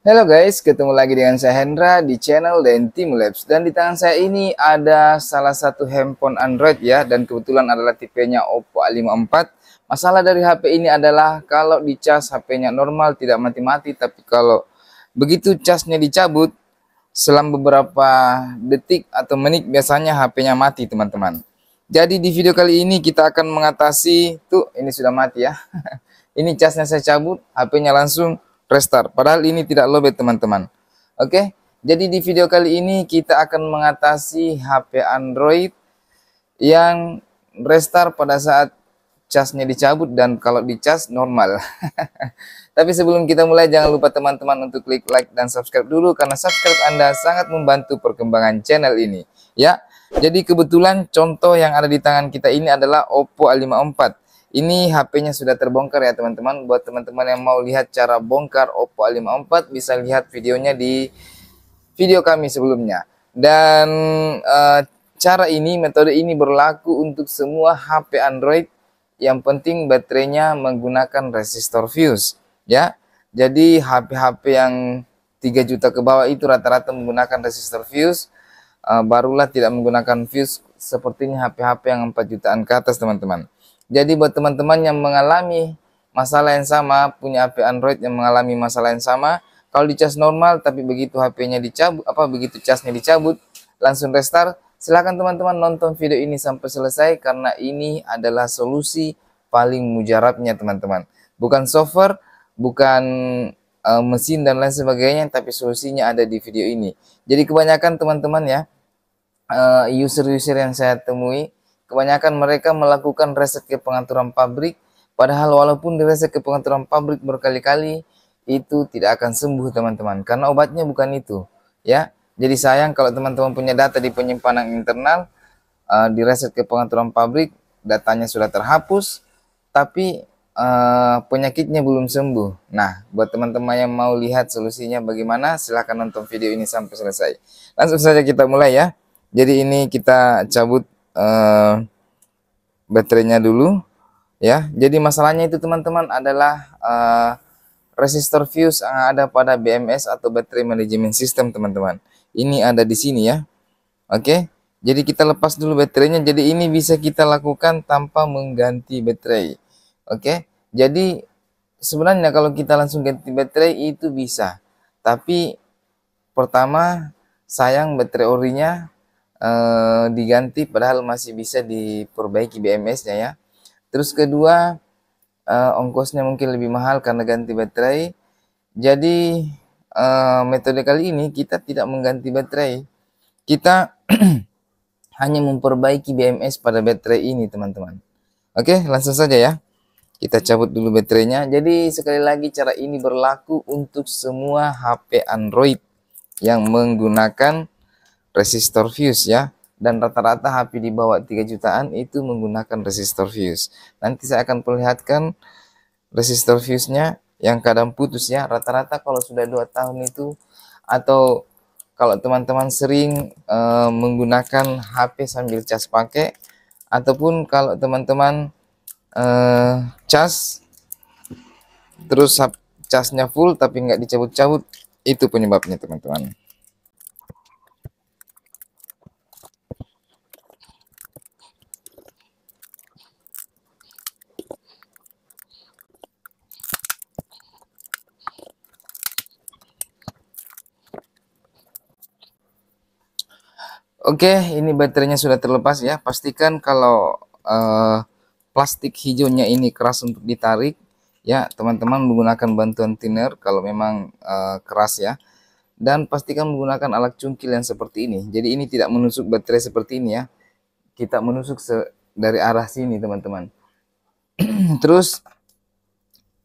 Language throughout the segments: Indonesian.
Halo guys, ketemu lagi dengan saya Hendra di channel Dentimu Labs. Dan di tangan saya ini ada salah satu handphone Android ya, dan kebetulan adalah tipenya Oppo A54. Masalah dari HP ini adalah kalau dicas HP-nya normal tidak mati-mati, tapi kalau begitu casnya dicabut selang beberapa detik atau menit biasanya HP-nya mati teman-teman. Jadi di video kali ini kita akan mengatasi, tuh ini sudah mati ya. Ini casnya saya cabut, HP-nya langsung restart. Padahal ini tidak lowbat teman-teman. Oke, jadi di video kali ini kita akan mengatasi HP Android yang restart pada saat casnya dicabut dan kalau dicas normal. Tapi sebelum kita mulai, jangan lupa teman-teman untuk klik like dan subscribe dulu, karena subscribe Anda sangat membantu perkembangan channel ini. Ya, jadi kebetulan contoh yang ada di tangan kita ini adalah Oppo A54. Ini HP-nya sudah terbongkar ya teman-teman. Buat teman-teman yang mau lihat cara bongkar Oppo A54, bisa lihat videonya di video kami sebelumnya. Dan cara ini, metode ini berlaku untuk semua HP Android. Yang penting baterainya menggunakan resistor fuse ya. Jadi HP-HP yang 3 juta ke bawah itu rata-rata menggunakan resistor fuse. Barulah tidak menggunakan fuse sepertinya HP-HP yang 4 jutaan ke atas teman-teman. Jadi buat teman-teman yang mengalami masalah yang sama, punya HP Android yang mengalami masalah yang sama, kalau dicas normal tapi begitu HP-nya dicabut, begitu casnya dicabut langsung restart, silahkan teman-teman nonton video ini sampai selesai, karena ini adalah solusi paling mujarabnya teman-teman. Bukan software, bukan mesin dan lain sebagainya, tapi solusinya ada di video ini. Jadi kebanyakan teman-teman ya, user-user yang saya temui, kebanyakan mereka melakukan reset ke pengaturan pabrik, padahal walaupun direset ke pengaturan pabrik berkali-kali, itu tidak akan sembuh teman-teman, karena obatnya bukan itu ya. Jadi sayang kalau teman-teman punya data di penyimpanan internal, direset ke pengaturan pabrik, datanya sudah terhapus, tapi penyakitnya belum sembuh. Nah, buat teman-teman yang mau lihat solusinya bagaimana, silahkan nonton video ini sampai selesai. Langsung saja kita mulai ya. Jadi ini kita cabut baterainya dulu ya. Jadi masalahnya itu teman-teman adalah resistor fuse yang ada pada BMS atau battery management system teman-teman. Ini ada di sini ya. Oke. Jadi kita lepas dulu baterainya. Jadi ini bisa kita lakukan tanpa mengganti baterai. Oke. Jadi sebenarnya kalau kita langsung ganti baterai itu bisa. Tapi pertama sayang baterai orinya diganti padahal masih bisa diperbaiki BMS-nya ya. Terus kedua, ongkosnya mungkin lebih mahal karena ganti baterai. Jadi metode kali ini kita tidak mengganti baterai, kita hanya memperbaiki BMS pada baterai ini teman-teman. Oke, langsung saja ya, kita cabut dulu baterainya. Jadi sekali lagi, cara ini berlaku untuk semua HP Android yang menggunakan resistor fuse ya. Dan rata-rata HP di bawah 3 jutaan itu menggunakan resistor fuse. Nanti saya akan perlihatkan resistor fuse-nya yang kadang putus ya. Rata-rata kalau sudah 2 tahun itu, atau kalau teman-teman sering menggunakan HP sambil cas pakai, ataupun kalau teman-teman cas terus casnya full tapi nggak dicabut-cabut, itu penyebabnya teman-teman. Oke, ini baterainya sudah terlepas ya. Pastikan kalau plastik hijaunya ini keras untuk ditarik ya, teman-teman menggunakan bantuan thinner kalau memang keras ya. Dan pastikan menggunakan alat cungkil yang seperti ini. Jadi ini tidak menusuk baterai seperti ini ya. Kita menusuk dari arah sini teman-teman. Terus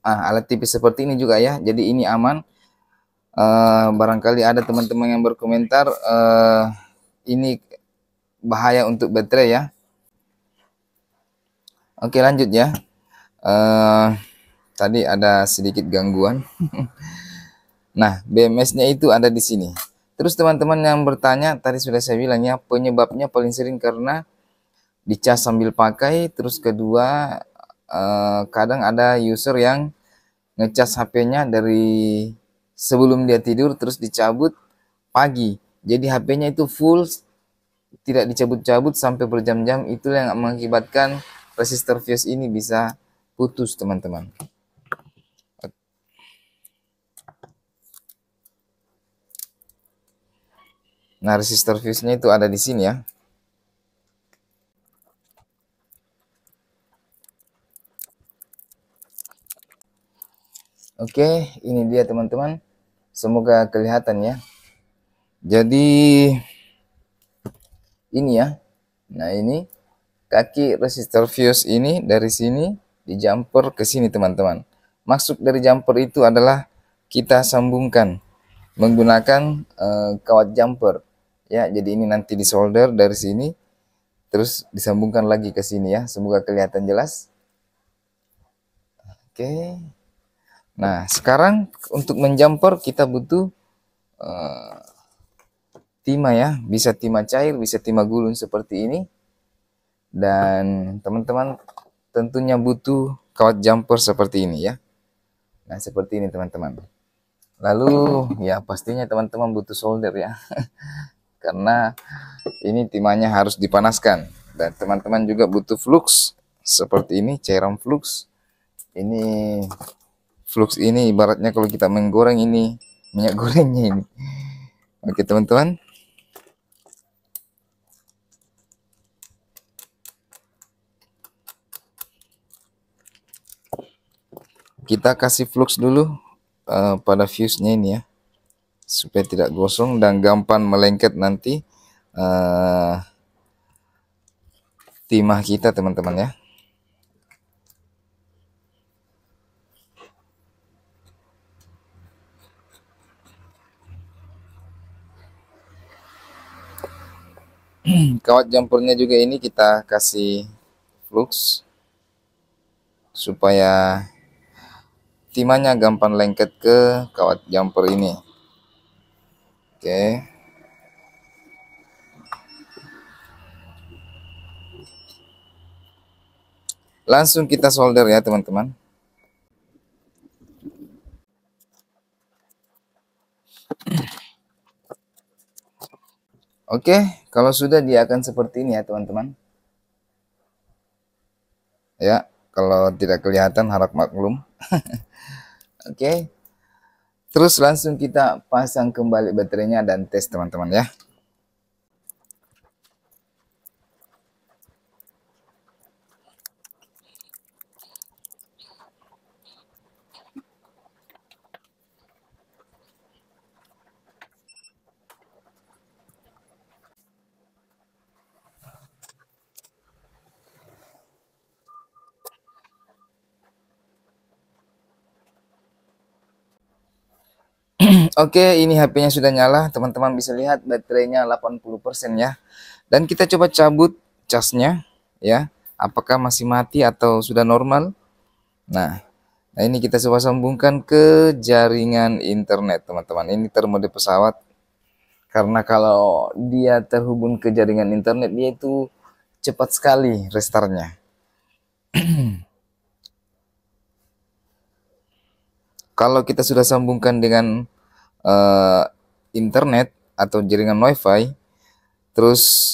alat tipis seperti ini juga ya. Jadi ini aman. Barangkali ada teman-teman yang berkomentar ini bahaya untuk baterai ya. Oke, lanjut ya. Tadi ada sedikit gangguan. Nah, BMS-nya itu ada di sini. Terus teman-teman yang bertanya, tadi sudah saya bilang ya, penyebabnya paling sering karena dicas sambil pakai. Terus kedua, kadang ada user yang ngecas HP-nya dari sebelum dia tidur terus dicabut pagi. Jadi HP-nya itu full, tidak dicabut-cabut sampai berjam-jam, itulah yang mengakibatkan resistor fuse ini bisa putus, teman-teman. Nah, resistor fuse-nya itu ada di sini ya. Oke, ini dia teman-teman. Semoga kelihatan ya. Jadi ini ya. Nah, ini kaki resistor fuse ini dari sini di jumper ke sini, teman-teman. Maksud dari jumper itu adalah kita sambungkan menggunakan kawat jumper ya. Jadi ini nanti disolder dari sini terus disambungkan lagi ke sini ya. Semoga kelihatan jelas. Oke. Nah, sekarang untuk menjumper kita butuh timah ya. Bisa timah cair, bisa timah gulung seperti ini. Dan teman-teman tentunya butuh kawat jumper seperti ini ya. Nah, seperti ini teman-teman. Lalu ya pastinya teman-teman butuh solder ya. Karena ini timahnya harus dipanaskan. Dan teman-teman juga butuh flux seperti ini, cairan flux. Ini flux ini ibaratnya kalau kita menggoreng ini minyak gorengnya ini. Oke teman-teman. Kita kasih flux dulu pada fuse-nya ini ya, supaya tidak gosong dan gampang melengket nanti timah kita teman-teman ya. Kawat jumpernya juga ini kita kasih flux supaya timahnya gampang lengket ke kawat jumper ini. Oke. Langsung kita solder ya teman-teman. Oke, kalau sudah dia akan seperti ini ya teman-teman. Ya, kalau tidak kelihatan harap maklum. Oke. Terus langsung kita pasang kembali baterainya dan tes teman-teman ya. Oke, ini HP-nya sudah nyala. Teman-teman bisa lihat baterainya 80% ya. Dan kita coba cabut casnya ya. Apakah masih mati atau sudah normal? Nah, ini kita coba sambungkan ke jaringan internet, teman-teman. Ini termode pesawat. Karena kalau dia terhubung ke jaringan internet, dia itu cepat sekali restartnya. Kalau kita sudah sambungkan dengan internet atau jaringan wifi, terus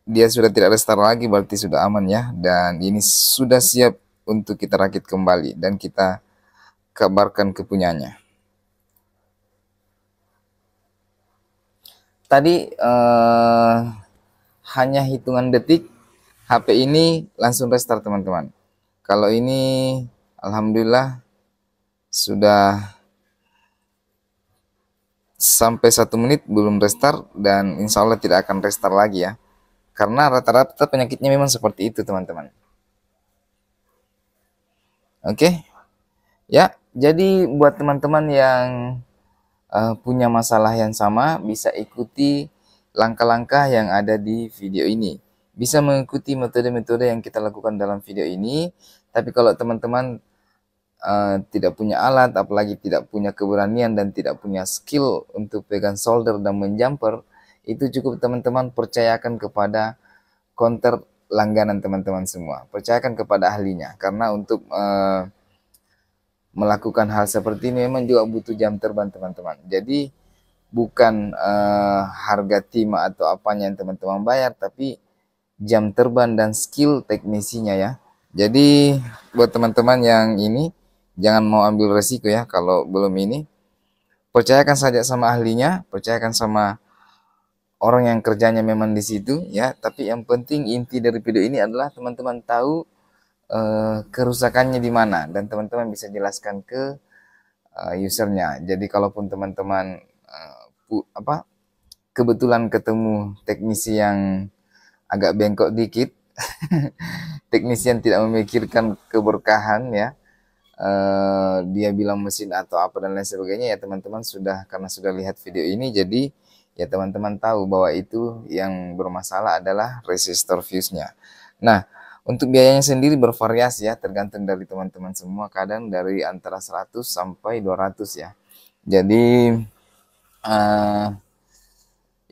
dia sudah tidak restart lagi, berarti sudah aman ya. Dan ini sudah siap untuk kita rakit kembali dan kita kabarkan ke punyanya. Tadi hanya hitungan detik HP ini langsung restart teman-teman. Kalau ini alhamdulillah sudah sampai 1 menit belum restart dan insya Allah tidak akan restart lagi ya. Karena rata-rata penyakitnya memang seperti itu teman-teman. Oke. Ya, jadi buat teman-teman yang punya masalah yang sama, bisa ikuti langkah-langkah yang ada di video ini. Bisa mengikuti metode-metode yang kita lakukan dalam video ini. Tapi kalau teman-teman tidak punya alat, apalagi tidak punya keberanian dan tidak punya skill untuk pegang solder dan menjumper, itu cukup teman-teman percayakan kepada konter langganan teman-teman semua. Percayakan kepada ahlinya, karena untuk melakukan hal seperti ini memang juga butuh jam terbang teman-teman. Jadi bukan harga timah atau apanya yang teman-teman bayar, tapi jam terbang dan skill teknisinya ya. Jadi buat teman-teman yang ini jangan mau ambil resiko ya kalau belum ini. Percayakan saja sama ahlinya, percayakan sama orang yang kerjanya memang di situ ya. Tapi yang penting inti dari video ini adalah teman-teman tahu kerusakannya di mana dan teman-teman bisa jelaskan ke usernya. Jadi kalaupun teman-teman kebetulan ketemu teknisi yang agak bengkok dikit, teknisi yang tidak memikirkan keberkahan ya, dia bilang mesin atau apa dan lain sebagainya, ya teman-teman sudah, karena sudah lihat video ini, jadi ya teman-teman tahu bahwa itu yang bermasalah adalah resistor fuse-nya. Nah, untuk biayanya sendiri bervariasi ya, tergantung dari teman-teman semua, kadang dari antara 100 sampai 200 ya. Jadi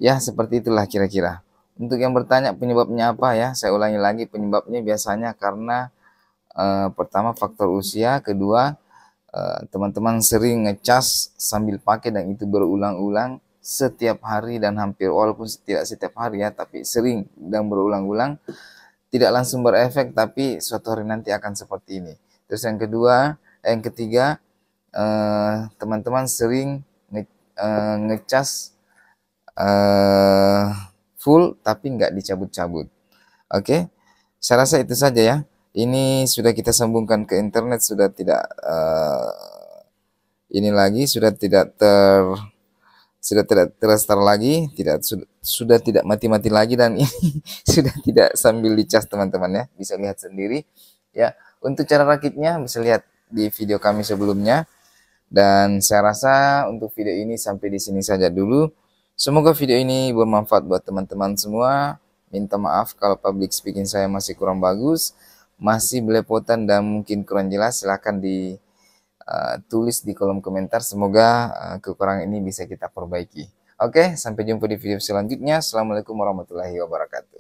ya seperti itulah kira-kira. Untuk yang bertanya penyebabnya apa ya, saya ulangi lagi, penyebabnya biasanya karena pertama faktor usia, kedua teman-teman sering ngecas sambil pakai dan itu berulang-ulang setiap hari dan hampir, walaupun tidak setiap hari ya, tapi sering dan berulang-ulang, tidak langsung berefek tapi suatu hari nanti akan seperti ini. Terus yang kedua, yang ketiga, teman-teman sering ngecas full tapi nggak dicabut-cabut. Oke, saya rasa itu saja ya. Ini sudah kita sambungkan ke internet, sudah tidak ini lagi, sudah tidak terrestart lagi, sudah tidak mati-mati lagi, dan ini sudah tidak sambil dicas teman-teman ya, bisa lihat sendiri ya. Untuk cara rakitnya bisa lihat di video kami sebelumnya, dan saya rasa untuk video ini sampai di sini saja dulu. Semoga video ini bermanfaat buat teman-teman semua. Minta maaf kalau public speaking saya masih kurang bagus, masih belepotan dan mungkin kurang jelas, silahkan tulis di kolom komentar. Semoga kekurangan ini bisa kita perbaiki. Oke, sampai jumpa di video selanjutnya. Assalamualaikum warahmatullahi wabarakatuh.